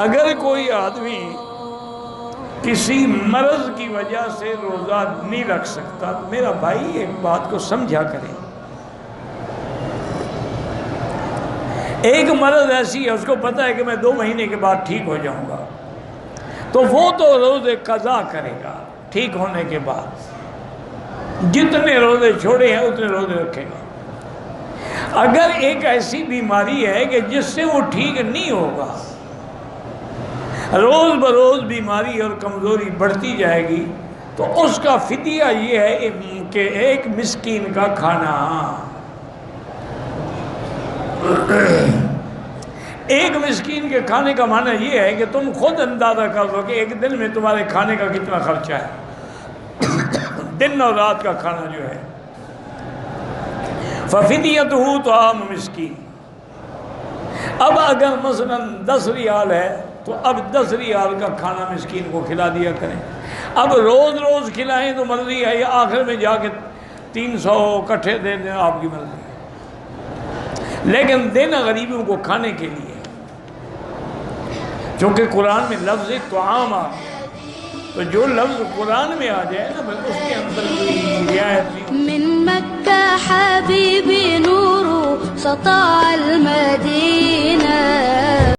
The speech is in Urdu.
اگر کوئی آدمی کسی مرض کی وجہ سے روزہ نہیں رکھ سکتا تو میرا بھائی ایک بات کو سمجھا کرے. ایک مرض ایسی ہے اس کو پتا ہے کہ میں 2 مہینے کے بعد ٹھیک ہو جاؤں گا، تو وہ تو روزے قضا کرے گا ٹھیک ہونے کے بعد. جتنے روزے چھوڑے ہیں اتنے روزے رکھے گا. اگر ایک ایسی بیماری ہے کہ جس سے وہ ٹھیک نہیں ہوگا، روز بروز بیماری اور کمزوری بڑھتی جائے گی، تو اس کا فدیہ یہ ہے کہ ایک مسکین کا کھانا. ایک مسکین کے کھانے کا معنی یہ ہے کہ تم خود اندازہ کر لو کہ ایک دن میں تمہارے کھانے کا کتنا خرچہ ہے، دن اور رات کا کھانا جو ہے. فَفِدْيَتُهُ طَعَامُ مِسْكِينٍ. اب اگر مثلا 10 ریال ہے تو اب 10 ریال کا کھانا مسکین کو کھلا دیا کریں. اب روز روز کھلائیں تو مرضی ہے، یا آخر میں جا کے 300 اکٹھے دے دیں، آپ کی مرضی ہے، لیکن دینا غریبوں کو کھانے کے لیے. چونکہ قرآن میں لفظ طعام آ گیا، تو جو لفظ قرآن میں آ جائے نا اس کے اندر کوئی رعایت نہیں. من مکہ حبیبی نور سطع المدینہ.